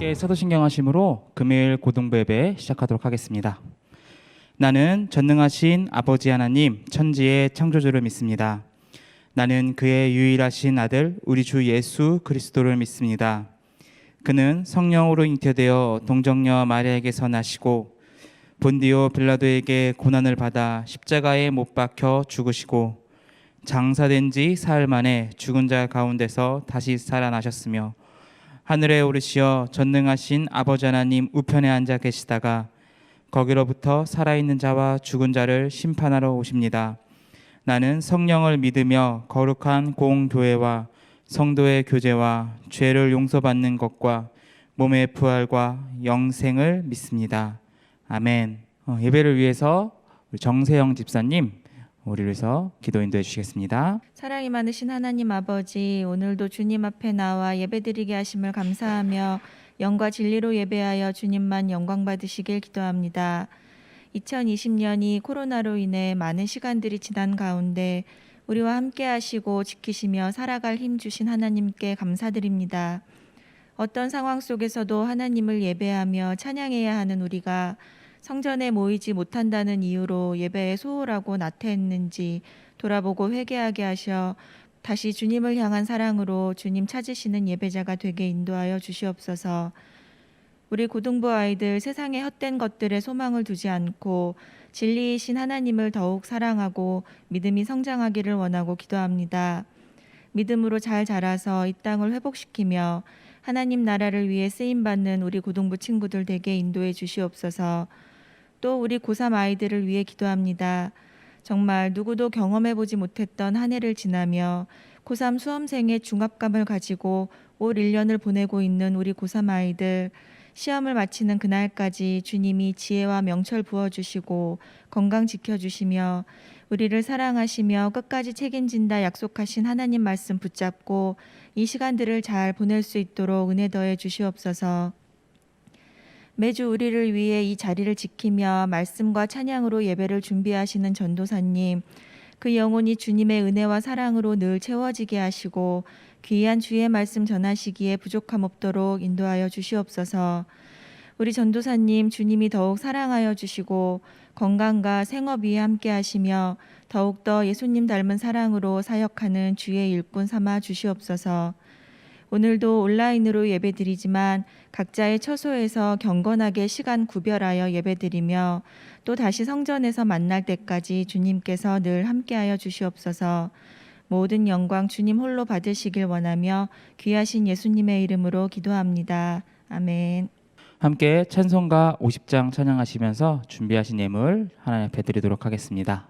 함께 사도신경 하심으로 금요일 고등부 예배 시작하도록 하겠습니다. 나는 전능하신 아버지 하나님 천지의 창조주를 믿습니다. 나는 그의 유일하신 아들 우리 주 예수 그리스도를 믿습니다. 그는 성령으로 잉태되어 동정녀 마리아에게서 나시고 본디오 빌라도에게 고난을 받아 십자가에 못 박혀 죽으시고 장사된 지 사흘 만에 죽은 자 가운데서 다시 살아나셨으며 하늘에 오르시어 전능하신 아버지 하나님 우편에 앉아 계시다가 거기로부터 살아있는 자와 죽은 자를 심판하러 오십니다. 나는 성령을 믿으며 거룩한 공교회와 성도의 교제와 죄를 용서받는 것과 몸의 부활과 영생을 믿습니다. 아멘. 예배를 위해서 우리 정세영 집사님 우리를 위해서 기도 인도해 주시겠습니다. 사랑이 많으신 하나님 아버지, 오늘도 주님 앞에 나와 예배드리게 하심을 감사하며 영과 진리로 예배하여 주님만 영광 받으시길 기도합니다. 2020년이 코로나로 인해 많은 시간들이 지난 가운데 우리와 함께 하시고 지키시며 살아갈 힘 주신 하나님께 감사드립니다. 어떤 상황 속에서도 하나님을 예배하며 찬양해야 하는 우리가 성전에 모이지 못한다는 이유로 예배에 소홀하고 나태했는지 돌아보고 회개하게 하셔 다시 주님을 향한 사랑으로 주님 찾으시는 예배자가 되게 인도하여 주시옵소서. 우리 고등부 아이들 세상의 헛된 것들에 소망을 두지 않고 진리이신 하나님을 더욱 사랑하고 믿음이 성장하기를 원하고 기도합니다. 믿음으로 잘 자라서 이 땅을 회복시키며 하나님 나라를 위해 쓰임받는 우리 고등부 친구들 되게 인도해 주시옵소서. 또 우리 고3 아이들을 위해 기도합니다. 정말 누구도 경험해보지 못했던 한 해를 지나며 고3 수험생의 중압감을 가지고 올 1년을 보내고 있는 우리 고3 아이들, 시험을 마치는 그날까지 주님이 지혜와 명철 부어주시고 건강 지켜주시며 우리를 사랑하시며 끝까지 책임진다 약속하신 하나님 말씀 붙잡고 이 시간들을 잘 보낼 수 있도록 은혜 더해 주시옵소서. 매주 우리를 위해 이 자리를 지키며 말씀과 찬양으로 예배를 준비하시는 전도사님, 그 영혼이 주님의 은혜와 사랑으로 늘 채워지게 하시고 귀한 주의 말씀 전하시기에 부족함 없도록 인도하여 주시옵소서. 우리 전도사님 주님이 더욱 사랑하여 주시고 건강과 생업 위에 함께 하시며 더욱더 예수님 닮은 사랑으로 사역하는 주의 일꾼 삼아 주시옵소서. 오늘도 온라인으로 예배드리지만 각자의 처소에서 경건하게 시간 구별하여 예배드리며 또 다시 성전에서 만날 때까지 주님께서 늘 함께하여 주시옵소서. 모든 영광 주님 홀로 받으시길 원하며 귀하신 예수님의 이름으로 기도합니다. 아멘. 함께 찬송가 50장 찬양하시면서 준비하신 예물 하나님 앞에 드리도록 하겠습니다.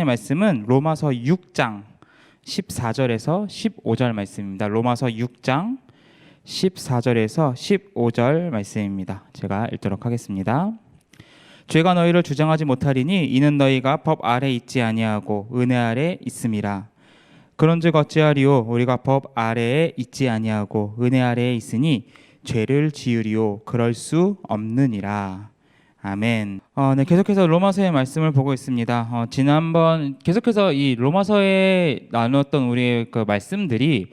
말씀은 로마서 6장 14절에서 15절 말씀입니다. 로마서 6장 14절에서 15절 말씀입니다. 제가 읽도록 하겠습니다. 죄가 너희를 주장하지 못하리니 이는 너희가 법 아래 있지 아니하고 은혜 아래 있음이라. 그런즉 어찌하리요? 우리가 법 아래에 있지 아니하고 은혜 아래에 있으니 죄를 지으리요? 그럴 수 없느니라. 아멘. 네, 계속해서 로마서의 말씀을 보고 있습니다. 지난번 계속해서 이 로마서에 나눴던 우리의 그 말씀들이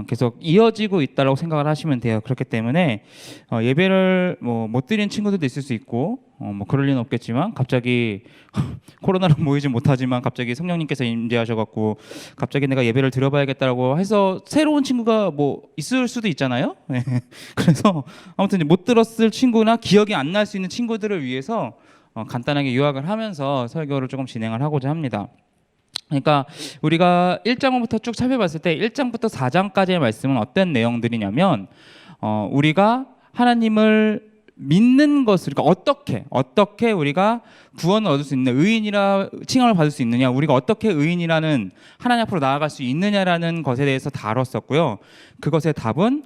계속 이어지고 있다라고 생각을 하시면 돼요. 그렇기 때문에 예배를 못 드리는 친구들도 있을 수 있고 뭐 그럴 리는 없겠지만 갑자기 코로나로 모이지 못하지만 갑자기 성령님께서 임재하셔갖고 갑자기 내가 예배를 드려봐야겠다라고 해서 새로운 친구가 뭐 있을 수도 있잖아요. 네. 그래서 아무튼 못 들었을 친구나 기억이 안 날 수 있는 친구들을 위해서 간단하게 요약을 하면서 설교를 조금 진행을 하고자 합니다. 그러니까 우리가 1장부터 쭉 살펴봤을 때 1장부터 4장까지의 말씀은 어떤 내용들이냐면 우리가 하나님을 믿는 것을, 그러니까 어떻게 우리가 구원을 얻을 수 있는, 의인이라 칭함을 받을 수 있느냐, 우리가 어떻게 의인이라는 하나님 앞으로 나아갈 수 있느냐라는 것에 대해서 다뤘었고요. 그것의 답은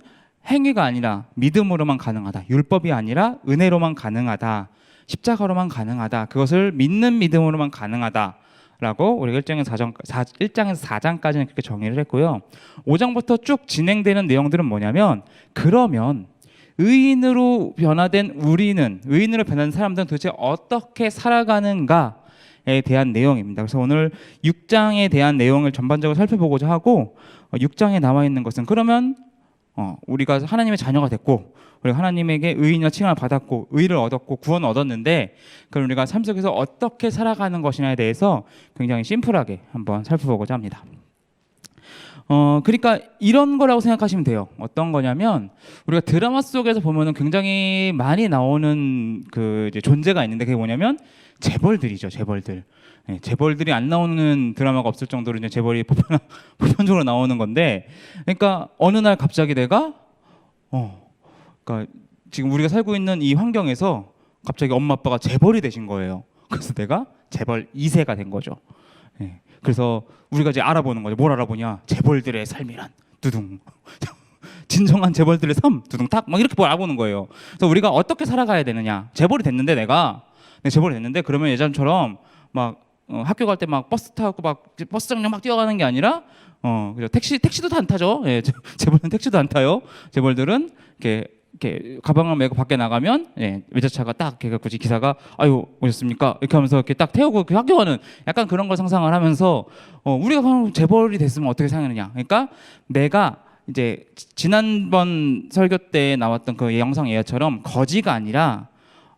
행위가 아니라 믿음으로만 가능하다, 율법이 아니라 은혜로만 가능하다, 십자가로만 가능하다, 그것을 믿는 믿음으로만 가능하다 라고 우리가 1장에서 4장까지는 그렇게 정의를 했고요. 5장부터 쭉 진행되는 내용들은 뭐냐면, 그러면 의인으로 변화된 의인으로 변한 사람들은 도대체 어떻게 살아가는가에 대한 내용입니다. 그래서 오늘 6장에 대한 내용을 전반적으로 살펴보고자 하고, 6장에 나와 있는 것은 그러면 우리가 하나님의 자녀가 됐고 우리가 하나님에게 의인이라 칭함을 받았고 의를 얻었고 구원을 얻었는데, 그럼 우리가 삶 속에서 어떻게 살아가는 것이냐에 대해서 굉장히 심플하게 한번 살펴보고자 합니다. 그러니까 이런 거라고 생각하시면 돼요. 어떤 거냐면, 우리가 드라마 속에서 보면은 굉장히 많이 나오는 그 이제 존재가 있는데, 그게 뭐냐면 재벌들이죠. 재벌들. 네, 재벌들이 안 나오는 드라마가 없을 정도로 이제 재벌이 보편적으로 나오는 건데, 그러니까 어느 날 갑자기 내가 그러니까 지금 우리가 살고 있는 이 환경에서 갑자기 엄마 아빠가 재벌이 되신 거예요. 그래서 내가 재벌 2세가 된 거죠. 네. 그래서 우리가 이제 알아보는 거죠. 뭘 알아보냐? 재벌들의 삶이란 두둥. 진정한 재벌들의 삶 두둥탁 막 이렇게 뭘 알아보는 거예요. 그래서 우리가 어떻게 살아가야 되느냐? 재벌이 됐는데 재벌이 됐는데 그러면 예전처럼 막 학교 갈 때 막 버스 타고 막 버스 정류 막 뛰어가는 게 아니라 그죠? 택시도 안 타죠. 예, 재벌은 택시도 안 타요. 재벌들은 이렇게 가방을 메고 밖에 나가면 외제차가 딱 해갖고 기사가 아유 오셨습니까? 이렇게 하면서 이렇게 딱 태우고 그 학교 가는 약간 그런 걸 상상을 하면서 우리가 그럼 재벌이 됐으면 어떻게 생각하느냐? 그러니까 내가 이제 지난번 설교 때 나왔던 그 영상 예화처럼 거지가 아니라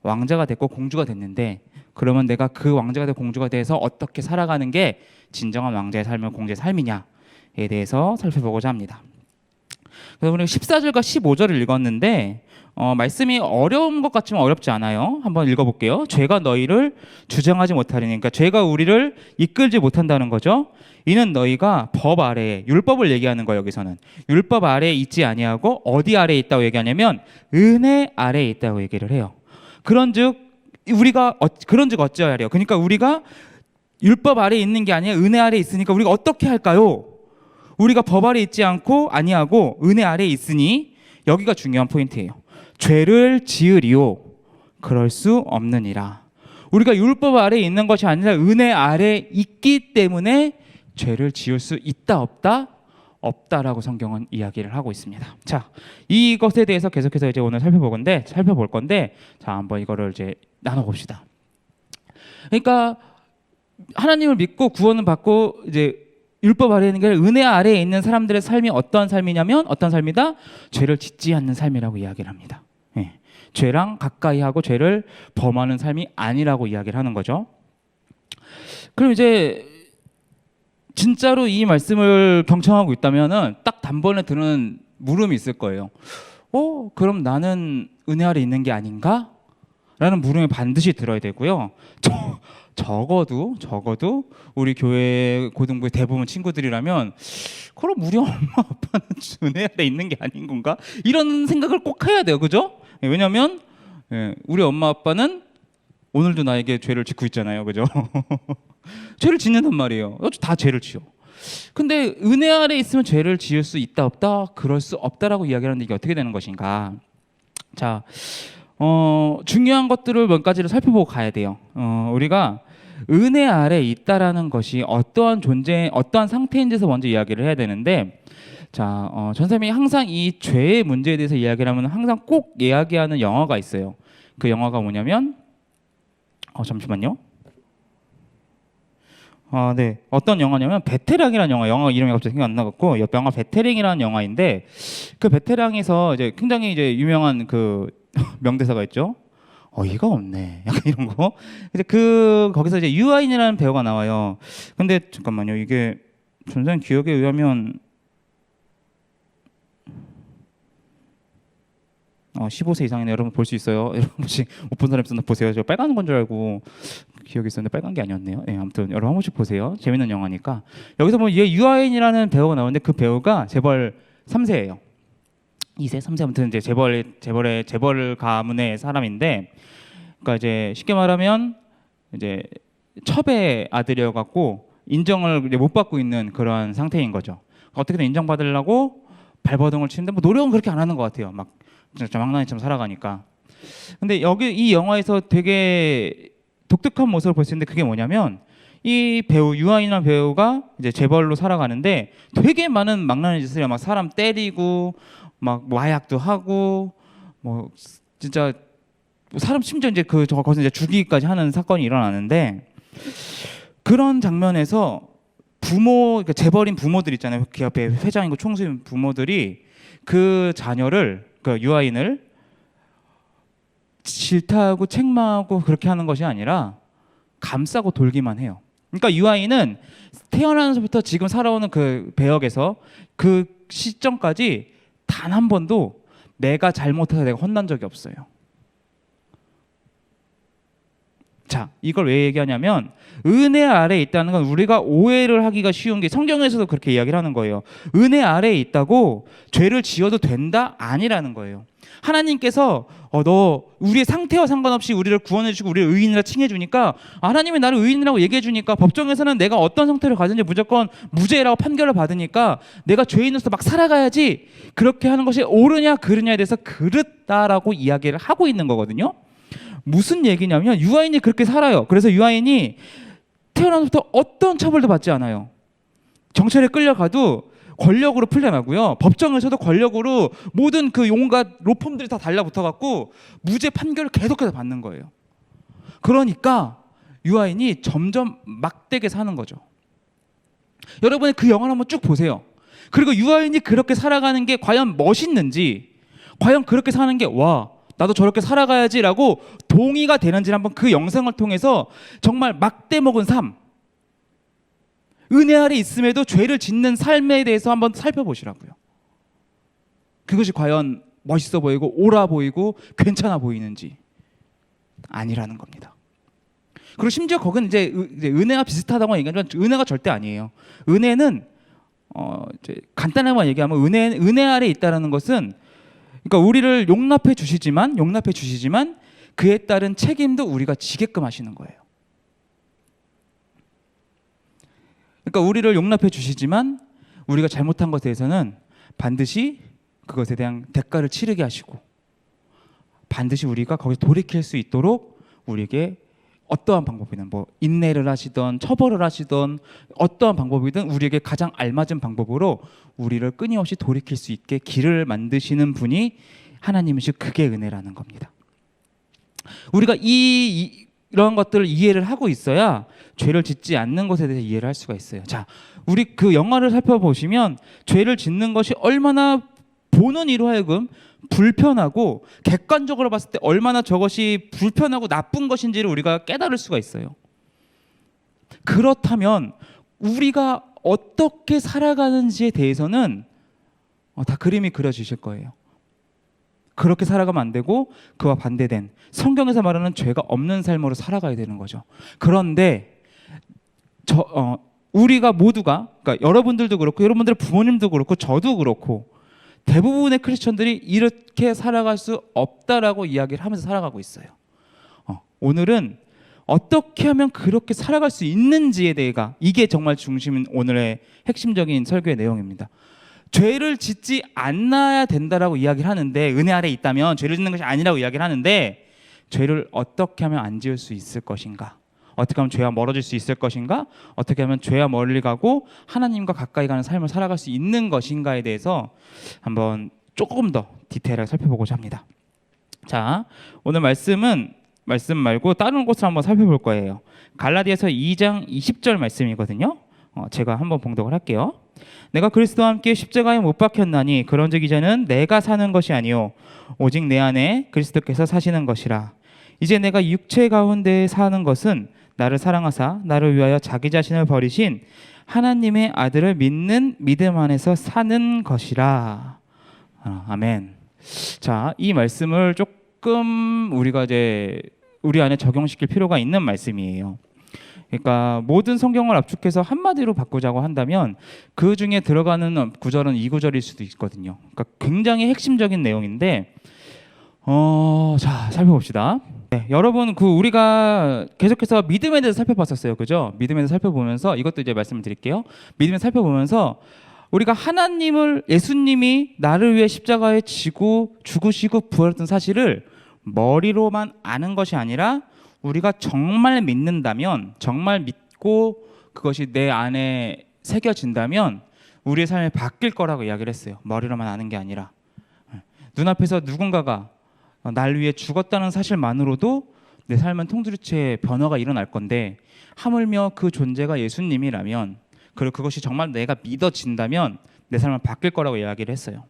왕자가 됐고 공주가 됐는데, 그러면 내가 그 왕자가 되고 공주가 돼서 어떻게 살아가는 게 진정한 왕자의 삶을 공주의 삶이냐에 대해서 살펴보고자 합니다. 그래서 우리 14절과 15절을 읽었는데 말씀이 어려운 것 같지만 어렵지 않아요. 한번 읽어볼게요. 죄가 너희를 주장하지 못하리니, 그러니까 죄가 우리를 이끌지 못한다는 거죠. 이는 너희가 법 아래에, 율법을 얘기하는 거예요. 여기서는 율법 아래에 있지 아니하고 어디 아래에 있다고 얘기하냐면 은혜 아래에 있다고 얘기를 해요. 그런즉 어찌하리요? 그러니까 우리가 율법 아래에 있는 게 아니라 은혜 아래에 있으니까 우리가 어떻게 할까요? 우리가 법 아래에 있지 않고 아니하고 은혜 아래에 있으니, 여기가 중요한 포인트예요. 죄를 지으리요 그럴 수 없느니라. 우리가 율법 아래에 있는 것이 아니라 은혜 아래에 있기 때문에 죄를 지을 수 있다 없다? 없다라고 성경은 이야기를 하고 있습니다. 자, 이것에 대해서 계속해서 이제 오늘 살펴볼 건데, 자, 한번 이거를 이제 나눠봅시다. 그러니까 하나님을 믿고 구원을 받고 이제 율법 아래에 있는 게 아니라 은혜 아래에 있는 사람들의 삶이 어떤 삶이냐면, 어떤 삶이다? 죄를 짓지 않는 삶이라고 이야기를 합니다. 죄랑 가까이 하고 죄를 범하는 삶이 아니라고 이야기를 하는 거죠. 그럼 이제 진짜로 이 말씀을 경청하고 있다면은 딱 단번에 드는 물음이 있을 거예요. 그럼 나는 은혜 아래 있는 게 아닌가? 라는 물음이 반드시 들어야 되고요. 적어도 우리 교회 고등부의 대부분 친구들이라면, 그럼 우리 엄마 아빠는 은혜 아래 있는 게 아닌 건가? 이런 생각을 꼭 해야 돼요. 그죠? 왜냐면 우리 엄마 아빠는 오늘도 나에게 죄를 짓고 있잖아요. 그죠? 죄를 짓는단 말이에요. 다 죄를 지어. 근데 은혜 아래 있으면 죄를 지을 수 있다 없다? 그럴 수 없다라고 이야기하는데, 이게 어떻게 되는 것인가? 자, 중요한 것들을 몇 가지를 살펴보고 가야 돼요. 우리가 은혜 아래 있다라는 것이 어떠한 존재, 어떠한 상태인지에서 먼저 이야기를 해야 되는데, 자, 전쌤이 항상 이 죄의 문제에 대해서 이야기를 하면 항상 꼭 이야기하는 영화가 있어요. 그 영화가 뭐냐면, 잠시만요. 네. 어떤 영화냐면 베테랑이라는 영화 이름이 갑자기 생각 안 나갖고 영화 베테랑이라는 영화인데 그 베테랑에서 이제 굉장히 이제 유명한 그 명대사가 있죠. 어이가 없네. 약간 이런 거. 근데 거기서 이제 유아인이라는 배우가 나와요. 근데 잠깐만요. 이게 선생님 기억에 의하면 15세 이상이네. 여러분 볼 수 있어요. 여러분 혹시 못 본 사람 있으면 보세요. 저 빨간 건 줄 알고 기억이 있었는데 빨간 게 아니었네요. 네, 아무튼 여러분 한 번씩 보세요. 재밌는 영화니까. 여기서 보면 얘 유아인이라는 배우가 나오는데 그 배우가 재벌 3세예요. 2세, 3세 아무튼 이제 재벌 가문의 사람인데, 그러니까 이제 쉽게 말하면 이제 첩의 아들이어 갖고 인정을 이제 못 받고 있는 그런 상태인 거죠. 어떻게든 인정받으려고 발버둥을 치는데 뭐 노력은 그렇게 안 하는 것 같아요. 막 진짜 망나니처럼 살아가니까. 근데 여기 이 영화에서 되게 독특한 모습을 볼 수 있는데 그게 뭐냐면 이 배우 유아인이라는 배우가 이제 재벌로 살아가는데 되게 많은 망나니 짓을 해요. 막 사람 때리고 막 마약도 하고 뭐 진짜 사람 심지어 이제 거기서 이제 죽이기까지 하는 사건이 일어나는데 그런 장면에서 그러니까 재벌인 부모들 있잖아요. 그 옆에 회장이고 총수인 부모들이 그 자녀를 그 유아인을 질타하고 책망하고 그렇게 하는 것이 아니라 감싸고 돌기만 해요. 그러니까 유아인은 태어나면서부터 지금 살아오는 그 배역에서 그 시점까지 단 한 번도 내가 잘못해서 내가 혼난 적이 없어요. 자, 이걸 왜 얘기하냐면 은혜 아래에 있다는 건 우리가 오해를 하기가 쉬운 게 성경에서도 그렇게 이야기를 하는 거예요. 은혜 아래에 있다고 죄를 지어도 된다? 아니라는 거예요. 하나님께서 너 우리의 상태와 상관없이 우리를 구원해 주시고 우리를 의인이라 칭해 주니까 하나님이 나를 의인이라고 얘기해 주니까 법정에서는 내가 어떤 상태를 가든지 무조건 무죄라고 판결을 받으니까 내가 죄인으로서 막 살아가야지, 그렇게 하는 것이 옳으냐 그르냐에 대해서 그렇다라고 이야기를 하고 있는 거거든요. 무슨 얘기냐면 유아인이 그렇게 살아요. 그래서 유아인이 태어나서부터 어떤 처벌도 받지 않아요. 경찰에 끌려가도 권력으로 풀려나고요. 법정에서도 권력으로 모든 그 온갖 로펌들이 다 달라붙어갖고 무죄 판결을 계속해서 받는 거예요. 그러니까 유아인이 점점 막대게 사는 거죠. 여러분이 그 영화를 한번 쭉 보세요. 그리고 유아인이 그렇게 살아가는 게 과연 멋있는지, 과연 그렇게 사는 게 나도 저렇게 살아가야지라고 동의가 되는지 한번 그 영상을 통해서 정말 막대 먹은 삶, 은혜 아래 있음에도 죄를 짓는 삶에 대해서 한번 살펴보시라고요. 그것이 과연 멋있어 보이고 옳아 보이고 괜찮아 보이는지 아니라는 겁니다. 그리고 심지어 거기는 이제 은혜와 비슷하다고 얘기하지만 은혜가 절대 아니에요. 은혜는 이제 간단하게만 얘기하면 은혜 아래 있다라는 것은, 그러니까 우리를 용납해 주시지만 그에 따른 책임도 우리가 지게끔 하시는 거예요. 그러니까 우리를 용납해 주시지만 우리가 잘못한 것에 대해서는 반드시 그것에 대한 대가를 치르게 하시고 반드시 우리가 거기서 돌이킬 수 있도록 우리에게 어떠한 방법이든 뭐 인내를 하시던 처벌을 하시던 어떠한 방법이든 우리에게 가장 알맞은 방법으로 우리를 끊임없이 돌이킬 수 있게 길을 만드시는 분이 하나님이시고 그게 은혜라는 겁니다. 우리가 이런 것들을 이해를 하고 있어야 죄를 짓지 않는 것에 대해서 이해를 할 수가 있어요. 자, 우리 그 영화를 살펴보시면 죄를 짓는 것이 얼마나 보는 이로 하여금 불편하고 객관적으로 봤을 때 얼마나 저것이 불편하고 나쁜 것인지를 우리가 깨달을 수가 있어요. 그렇다면 우리가 어떻게 살아가는지에 대해서는 다 그림이 그려지실 거예요. 그렇게 살아가면 안 되고 그와 반대된 성경에서 말하는 죄가 없는 삶으로 살아가야 되는 거죠. 그런데 우리가 모두가, 그러니까 여러분들도 그렇고 여러분들의 부모님도 그렇고 저도 그렇고 대부분의 크리스천들이 이렇게 살아갈 수 없다라고 이야기를 하면서 살아가고 있어요. 오늘은 어떻게 하면 그렇게 살아갈 수 있는지에 대해가 이게 정말 중심인 오늘의 핵심적인 설교의 내용입니다. 죄를 짓지 않아야 된다라고 이야기를 하는데, 은혜 아래 있다면 죄를 짓는 것이 아니라고 이야기를 하는데, 죄를 어떻게 하면 안 지을 수 있을 것인가, 어떻게 하면 죄와 멀어질 수 있을 것인가, 어떻게 하면 죄와 멀리 가고 하나님과 가까이 가는 삶을 살아갈 수 있는 것인가에 대해서 한번 조금 더 디테일하게 살펴보고자 합니다. 자, 오늘 말씀은 말씀 말고 다른 곳을 한번 살펴볼 거예요. 갈라디아서 2장 20절 말씀이거든요. 제가 한번 봉독을 할게요. 내가 그리스도와 함께 십자가에 못 박혔나니 그런즉 이제는 내가 사는 것이 아니요 오직 내 안에 그리스도께서 사시는 것이라. 이제 내가 육체 가운데 사는 것은 나를 사랑하사 나를 위하여 자기 자신을 버리신 하나님의 아들을 믿는 믿음 안에서 사는 것이라. 아멘. 자, 이 말씀을 조금 우리가 이제 우리 안에 적용시킬 필요가 있는 말씀이에요. 그러니까 모든 성경을 압축해서 한마디로 바꾸자고 한다면 그 중에 들어가는 구절은 이 구절일 수도 있거든요. 그러니까 굉장히 핵심적인 내용인데 자, 살펴봅시다. 네, 여러분 우리가 계속해서 믿음에 대해서 살펴봤었어요. 그죠? 믿음에 대해서 살펴보면서 이것도 이제 말씀을 드릴게요. 믿음에 살펴보면서 우리가 예수님이 나를 위해 십자가에 지고 죽으시고 부활했던 사실을 머리로만 아는 것이 아니라 우리가 정말 믿는다면, 정말 믿고 그것이 내 안에 새겨진다면 우리의 삶이 바뀔 거라고 이야기를 했어요. 머리로만 아는 게 아니라. 눈앞에서 누군가가 날 위해 죽었다는 사실만으로도 내 삶은 통두리째 변화가 일어날 건데, 하물며 그 존재가 예수님이라면, 그리고 그것이 정말 내가 믿어진다면 내 삶은 바뀔 거라고 이야기를 했어요.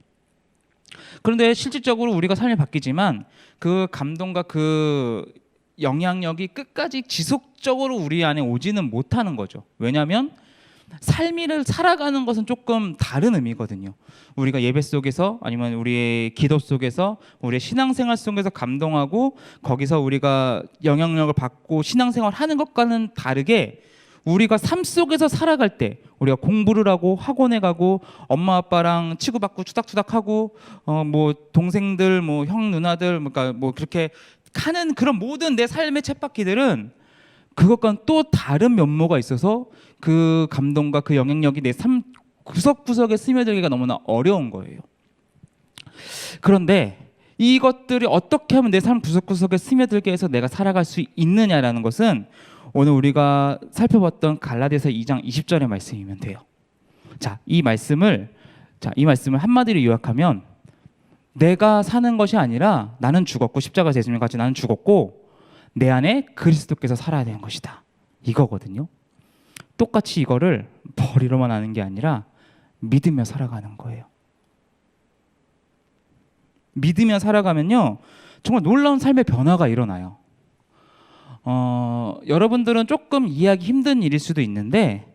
그런데 실질적으로 우리가 삶이 바뀌지만 그 감동과 그 영향력이 끝까지 지속적으로 우리 안에 오지는 못하는 거죠. 왜냐하면 삶을 살아가는 것은 조금 다른 의미거든요. 우리가 예배 속에서 아니면 우리의 기도 속에서 우리의 신앙생활 속에서 감동하고 거기서 우리가 영향력을 받고 신앙생활 하는 것과는 다르게 우리가 삶 속에서 살아갈 때 우리가 공부를 하고 학원에 가고 엄마 아빠랑 치고받고 투닥투닥하고 뭐 동생들 뭐 형 누나들 그러니까 뭐 그렇게 하는 그런 모든 내 삶의 쳇바퀴들은 그것과는 또 다른 면모가 있어서 그 감동과 그 영향력이 내 삶 구석구석에 스며들기가 너무나 어려운 거예요. 그런데 이것들이 어떻게 하면 내 삶 구석구석에 스며들게 해서 내가 살아갈 수 있느냐라는 것은 오늘 우리가 살펴봤던 갈라디아서 2장 20절의 말씀이면 돼요. 자, 이 말씀을 한마디로 요약하면 내가 사는 것이 아니라 나는 죽었고 십자가에서 예수님 같이 나는 죽었고 내 안에 그리스도께서 살아야 되는 것이다. 이거거든요. 똑같이 이거를 머리로만 아는 게 아니라 믿으며 살아가는 거예요. 믿으며 살아가면요 정말 놀라운 삶의 변화가 일어나요. 여러분들은 조금 이해하기 힘든 일일 수도 있는데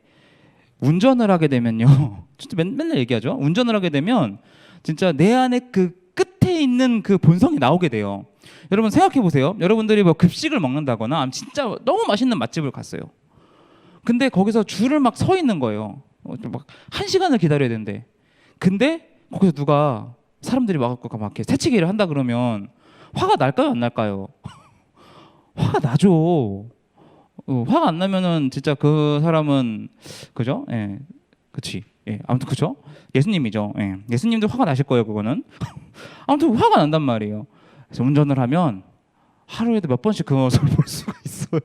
운전을 하게 되면요 진짜 맨날 얘기하죠. 운전을 하게 되면 진짜 내 안에 그 끝에 있는 그 본성이 나오게 돼요. 여러분 생각해 보세요. 여러분들이 뭐 급식을 먹는다거나 진짜 너무 맛있는 맛집을 갔어요. 근데 거기서 줄을 막 서 있는 거예요. 막 1시간을 기다려야 되는데, 근데 거기서 누가 사람들이 막 이렇게 새치기를 한다 그러면 화가 날까요, 안 날까요? 화가 나죠. 화가 안 나면은 진짜 그 사람은 그죠? 예, 그렇지. 예, 아무튼 그죠? 예수님이죠. 예, 예수님도 화가 나실 거예요, 그거는. 아무튼 화가 난단 말이에요. 그래서 운전을 하면 하루에도 몇 번씩 그 모습을 볼 수가 있어요.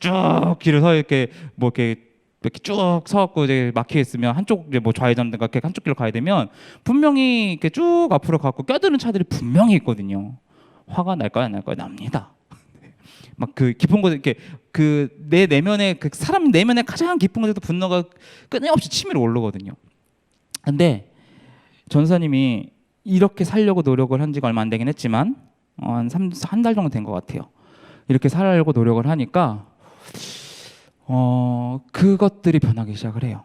쭉 길을 서 이렇게 이렇게 쭉 서갖고 이제 막혀 있으면 한쪽 이제 뭐 좌회전든가 이렇게 한쪽 길로 가야 되면 분명히 이렇게 쭉 앞으로 가고 껴드는 차들이 분명히 있거든요. 화가 날까요, 안 날까요? 납니다. 막 그 깊은 곳에 이렇게 그 내 내면에 그 사람 내면에 가장 깊은 곳에서 분노가 끊임없이 치밀어 오르거든요. 근데 전사님이 이렇게 살려고 노력을 한 지가 얼마 안 되긴 했지만 한 달 정도 된 것 같아요. 이렇게 살려고 노력을 하니까 그것들이 변하기 시작을 해요.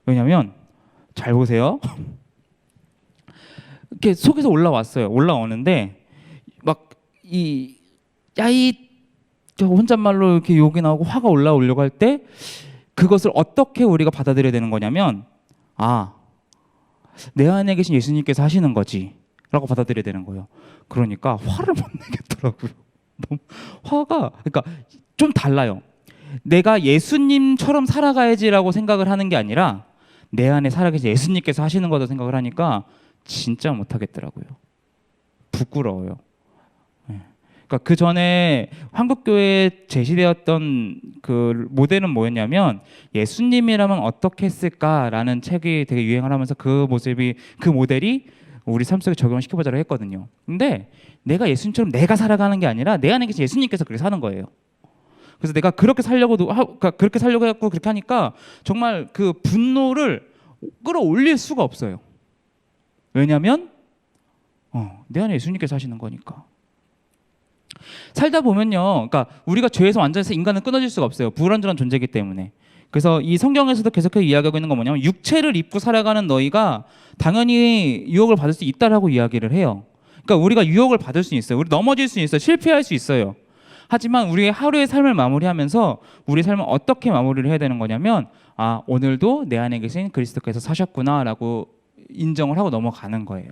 왜냐하면 잘 보세요. 이렇게 속에서 올라오는데 막 저 혼잣말로 이렇게 욕이 나오고 화가 올라오려고 할 때 그것을 어떻게 우리가 받아들여야 되는 거냐면 내 안에 계신 예수님께서 하시는 거지 라고 받아들여야 되는 거예요. 그러니까 화를 못 내겠더라고요. 너무 화가 그러니까 좀 달라요. 내가 예수님처럼 살아가야지라고 생각을 하는 게 아니라 내 안에 살아계신 예수님께서 하시는 거다 생각을 하니까 진짜 못하겠더라고요. 부끄러워요. 그러니까 그 전에 한국교회에 제시되었던 그 모델은 뭐였냐면 예수님이라면 어떻게 했을까라는 책이 되게 유행을 하면서 그 모델이 우리 삶 속에 적용을 시켜보자고 했거든요. 근데 내가 예수님처럼 내가 살아가는 게 아니라 내 안에 계신 예수님께서 그렇게 사는 거예요. 그래서 내가 그렇게 살려고도 그러니까 그렇게 살려고 해갖고 그렇게 하니까 정말 그 분노를 끌어올릴 수가 없어요. 왜냐하면 내 안에 예수님께서 하시는 거니까. 살다 보면요, 그러니까 우리가 죄에서 완전히 인간은 끊어질 수가 없어요. 불완전한 존재이기 때문에. 그래서 이 성경에서도 계속해서 이야기하고 있는 건 뭐냐면 육체를 입고 살아가는 너희가 당연히 유혹을 받을 수 있다라고 이야기를 해요. 그러니까 우리가 유혹을 받을 수 있어요. 우리 넘어질 수 있어요. 실패할 수 있어요. 하지만 우리의 하루의 삶을 마무리하면서 우리 삶을 어떻게 마무리를 해야 되는 거냐면 오늘도 내 안에 계신 그리스도께서 사셨구나라고 인정을 하고 넘어가는 거예요.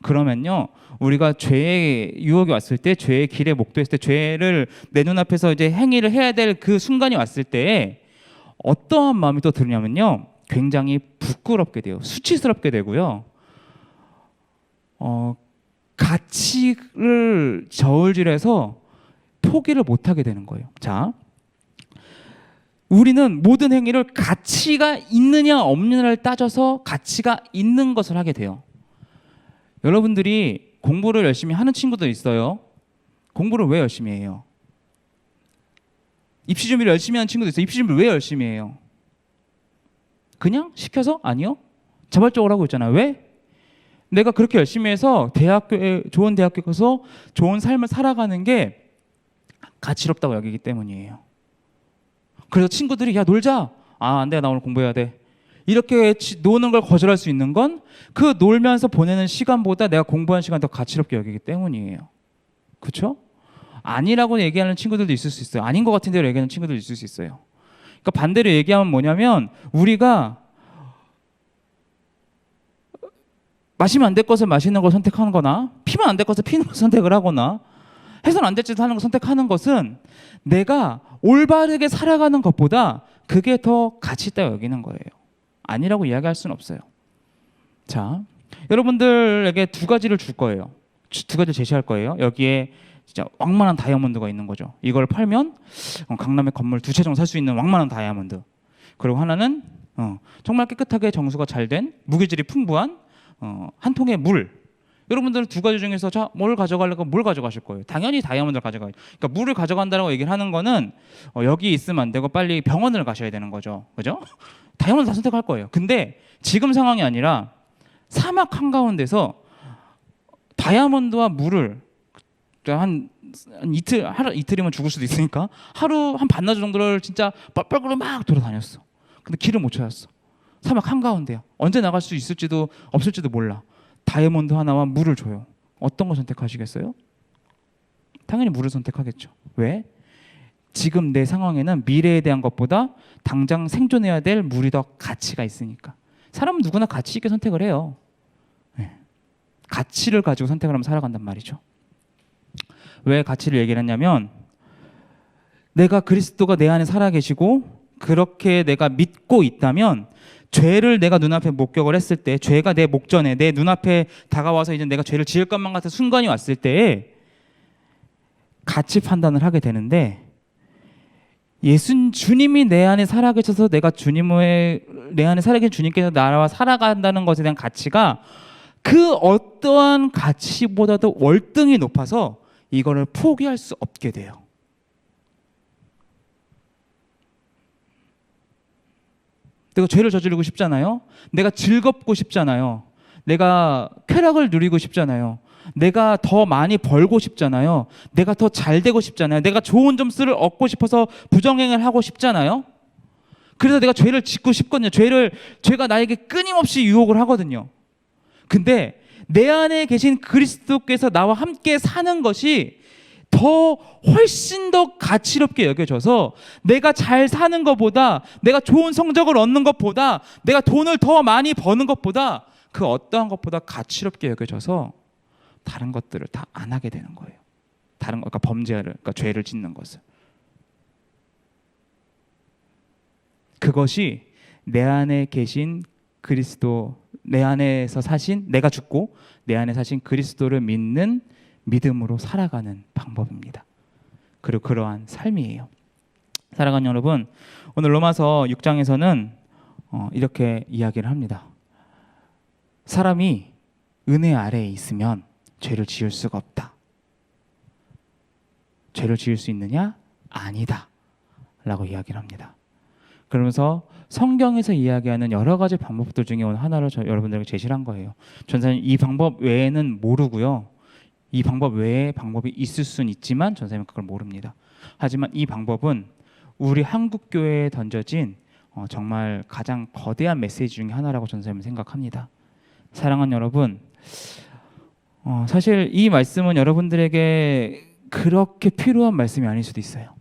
그러면요, 우리가 죄의 유혹이 왔을 때, 죄의 길에 목도했을 때, 죄를 내 눈앞에서 이제 행위를 해야 될 그 순간이 왔을 때 어떠한 마음이 또 드냐면요, 굉장히 부끄럽게 돼요. 수치스럽게 되고요. 가치를 저울질해서 포기를 못하게 되는 거예요. 자, 우리는 모든 행위를 가치가 있느냐 없느냐를 따져서 가치가 있는 것을 하게 돼요. 여러분들이 공부를 열심히 하는 친구들 있어요. 공부를 왜 열심히 해요? 입시 준비를 열심히 하는 친구도 있어요. 입시 준비를 왜 열심히 해요? 그냥 시켜서? 아니요. 자발적으로 하고 있잖아요. 왜? 내가 그렇게 열심히 해서 좋은 대학교에 가서 좋은 삶을 살아가는 게 가치롭다고 여기기 때문이에요. 그래서 친구들이 야 놀자. 안 돼. 나 오늘 공부해야 돼. 이렇게 노는 걸 거절할 수 있는 건 그 놀면서 보내는 시간보다 내가 공부하는 시간이 더 가치롭게 여기기 때문이에요. 그렇죠? 아니라고 얘기하는 친구들도 있을 수 있어요. 아닌 것 같은 대로 얘기하는 친구들도 있을 수 있어요. 그러니까 반대로 얘기하면 뭐냐면 우리가 마시면 안 될 것을 마시는 걸 선택하는 거나 피면 안 될 것을 피는 걸 선택을 하거나 해서는 안 될 짓을 하는 걸 선택하는 것은 내가 올바르게 살아가는 것보다 그게 더 가치 있다고 여기는 거예요. 아니라고 이야기할 수는 없어요. 자, 여러분들에게 두 가지를 줄 거예요. 두 가지를 제시할 거예요. 여기에 진짜 왕만한 다이아몬드가 있는 거죠. 이걸 팔면 강남에 건물 2채 정도 살 수 있는 왕만한 다이아몬드. 그리고 하나는 정말 깨끗하게 정수가 잘 된 무기질이 풍부한 한 통의 물. 여러분들은 두 가지 중에서 자, 뭘 가져가려고 뭘 가져가실 거예요? 당연히 다이아몬드를 가져가요. 그러니까 물을 가져간다라고 얘기를 하는 거는 여기 있으면 안 되고 빨리 병원을 가셔야 되는 거죠. 그죠? 다이아몬드 다 선택할 거예요. 근데 지금 상황이 아니라 사막 한가운데서 다이아몬드와 물을 한 이틀이면 죽을 수도 있으니까 하루 한 반나절 정도를 진짜 뻘뻘거려 막 돌아다녔어. 근데 길을 못 찾았어. 사막 한가운데야. 언제 나갈 수 있을지도 없을지도 몰라. 다이아몬드 하나와 물을 줘요. 어떤 거 선택하시겠어요? 당연히 물을 선택하겠죠. 왜? 지금 내 상황에는 미래에 대한 것보다 당장 생존해야 될 물이 더 가치가 있으니까. 사람은 누구나 가치 있게 선택을 해요. 가치를 가지고 선택을 하면 살아간단 말이죠. 왜 가치를 얘기를 했냐면 내가 그리스도가 내 안에 살아계시고 그렇게 내가 믿고 있다면 죄를 내가 눈앞에 목격을 했을 때 죄가 내 목전에 내 눈앞에 다가와서 이제 내가 죄를 지을 것만 같은 순간이 왔을 때에 가치 판단을 하게 되는데 주님이 내 안에 살아계셔서 내가 내 안에 살아계신 주님께서 나와 살아간다는 것에 대한 가치가 그 어떠한 가치보다도 월등히 높아서 이거를 포기할 수 없게 돼요. 내가 죄를 저지르고 싶잖아요. 내가 즐겁고 싶잖아요. 내가 쾌락을 누리고 싶잖아요. 내가 더 많이 벌고 싶잖아요. 내가 더 잘 되고 싶잖아요. 내가 좋은 점수를 얻고 싶어서 부정행위를 하고 싶잖아요. 그래서 내가 죄를 짓고 싶거든요. 죄가 나에게 끊임없이 유혹을 하거든요. 근데 내 안에 계신 그리스도께서 나와 함께 사는 것이 훨씬 더 가치롭게 여겨져서 내가 잘 사는 것보다 내가 좋은 성적을 얻는 것보다 내가 돈을 더 많이 버는 것보다 그 어떠한 것보다 가치롭게 여겨져서 다른 것들을 다 안 하게 되는 거예요. 그러니까 그러니까 죄를 짓는 것을. 그것이 내 안에 계신 그리스도, 내 안에서 사신, 내가 죽고 내 안에 사신 그리스도를 믿는 믿음으로 살아가는 방법입니다. 그리고 그러한 삶이에요. 사랑하는 여러분, 오늘 로마서 6장에서는 이렇게 이야기를 합니다. 사람이 은혜 아래에 있으면 죄를 지을 수가 없다. 죄를 지을 수 있느냐? 아니다 라고 이야기를 합니다. 그러면서 성경에서 이야기하는 여러 가지 방법들 중에 오늘 하나를 여러분들에게 제시를 한 거예요. 전사님 이 방법 외에는 모르고요. 이 방법 외에 방법이 있을 수는 있지만 전사님은 그걸 모릅니다. 하지만 이 방법은 우리 한국 교회에 던져진 정말 가장 거대한 메시지 중에 하나라고 전사님은 생각합니다. 사랑하는 여러분, 사실 이 말씀은 여러분들에게 그렇게 필요한 말씀이 아닐 수도 있어요.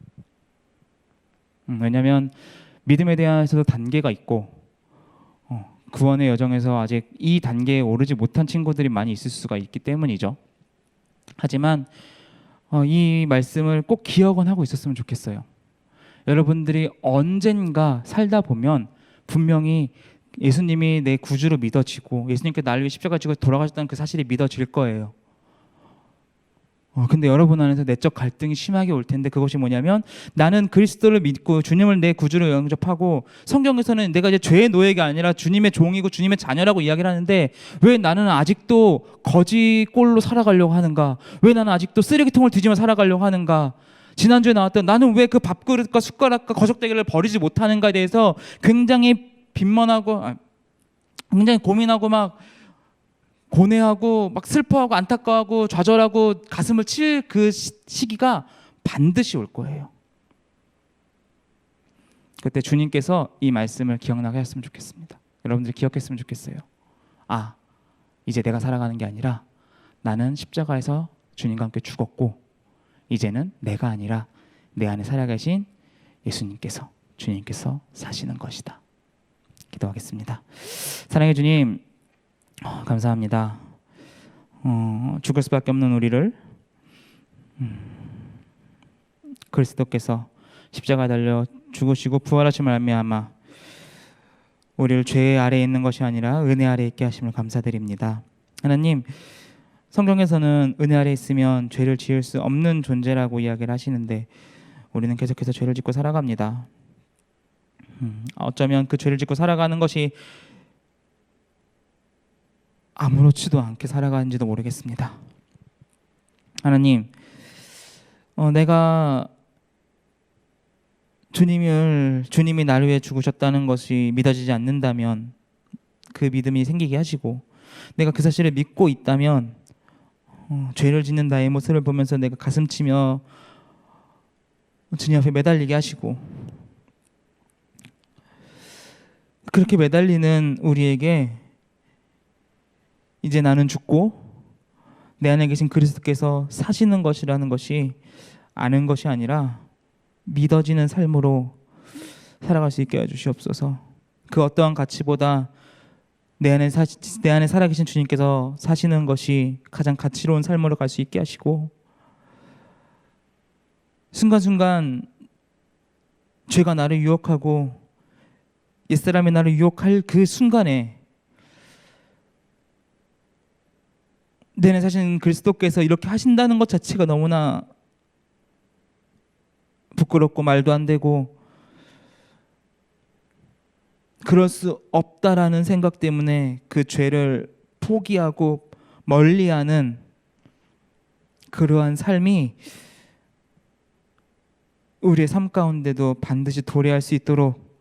왜냐하면 믿음에 대해서도 단계가 있고 구원의 여정에서 아직 이 단계에 오르지 못한 친구들이 많이 있을 수가 있기 때문이죠. 하지만 이 말씀을 꼭 기억은 하고 있었으면 좋겠어요. 여러분들이 언젠가 살다 보면 분명히 예수님이 내 구주로 믿어지고 예수님께 나를 위해 십자가 지고 돌아가셨다는 그 사실이 믿어질 거예요. 근데 여러분 안에서 내적 갈등이 심하게 올 텐데 그것이 뭐냐면 나는 그리스도를 믿고 주님을 내 구주로 영접하고 성경에서는 내가 이제 죄의 노예가 아니라 주님의 종이고 주님의 자녀라고 이야기를 하는데 왜 나는 아직도 거지 꼴로 살아가려고 하는가? 왜 나는 아직도 쓰레기통을 뒤지며 살아가려고 하는가? 지난주에 나왔던 나는 왜 그 밥그릇과 숟가락과 거적대기를 버리지 못하는가에 대해서 굉장히 빈번하고 굉장히 고민하고 막 고뇌하고 막 슬퍼하고 안타까워하고 좌절하고 가슴을 칠 그 시기가 반드시 올 거예요. 그때 주님께서 이 말씀을 기억나게 했으면 좋겠습니다. 여러분들이 기억했으면 좋겠어요. 이제 내가 살아가는 게 아니라 나는 십자가에서 주님과 함께 죽었고 이제는 내가 아니라 내 안에 살아계신 예수님께서 주님께서 사시는 것이다. 기도하겠습니다. 사랑해 주님, 감사합니다. 죽을 수밖에 없는 우리를 그리스도께서 십자가에 달려 죽으시고 부활하심을 말미암아 우리를 죄 아래에 있는 것이 아니라 은혜 아래에 있게 하심을 감사드립니다. 하나님, 성경에서는 은혜 아래에 있으면 죄를 지을 수 없는 존재라고 이야기를 하시는데 우리는 계속해서 죄를 짓고 살아갑니다. 어쩌면 그 죄를 짓고 살아가는 것이 아무렇지도 않게 살아가는지도 모르겠습니다. 하나님, 내가 주님이 나를 위해 죽으셨다는 것이 믿어지지 않는다면 그 믿음이 생기게 하시고 내가 그 사실을 믿고 있다면 죄를 짓는 나의 모습을 보면서 내가 가슴치며 주님 앞에 매달리게 하시고 그렇게 매달리는 우리에게 이제 나는 죽고 내 안에 계신 그리스도께서 사시는 것이라는 것이 아는 것이 아니라 믿어지는 삶으로 살아갈 수 있게 해주시옵소서. 그 어떠한 가치보다 내 안에 살아계신 주님께서 사시는 것이 가장 가치로운 삶으로 갈 수 있게 하시고 순간순간 죄가 나를 유혹하고 옛사람이 나를 유혹할 그 순간에 내 안에 사신 그리스도께서 이렇게 하신다는 것 자체가 너무나 부끄럽고 말도 안 되고 그럴 수 없다라는 생각 때문에 그 죄를 포기하고 멀리하는 그러한 삶이 우리의 삶 가운데도 반드시 도래할 수 있도록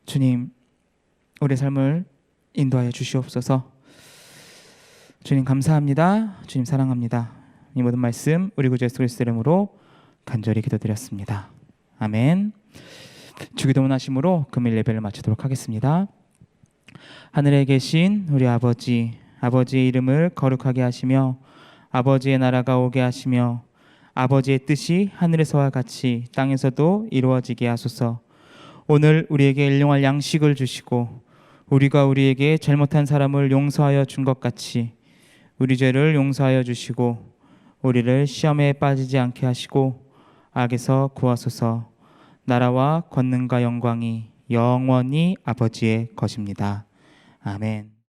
주님, 우리의 삶을 인도하여 주시옵소서. 주님 감사합니다. 주님 사랑합니다. 이 모든 말씀 우리 구주 예수 그리스도 이름으로 간절히 기도드렸습니다. 아멘. 주기도문 하심으로 금일 예배를 마치도록 하겠습니다. 하늘에 계신 우리 아버지의 이름을 거룩하게 하시며 아버지의 나라가 오게 하시며 아버지의 뜻이 하늘에서와 같이 땅에서도 이루어지게 하소서. 오늘 우리에게 일용할 양식을 주시고 우리가 우리에게 잘못한 사람을 용서하여 준 것 같이 우리 죄를 용서하여 주시고 우리를 시험에 빠지지 않게 하시고 악에서 구하소서. 나라와 권능과 영광이 영원히 아버지의 것입니다. 아멘.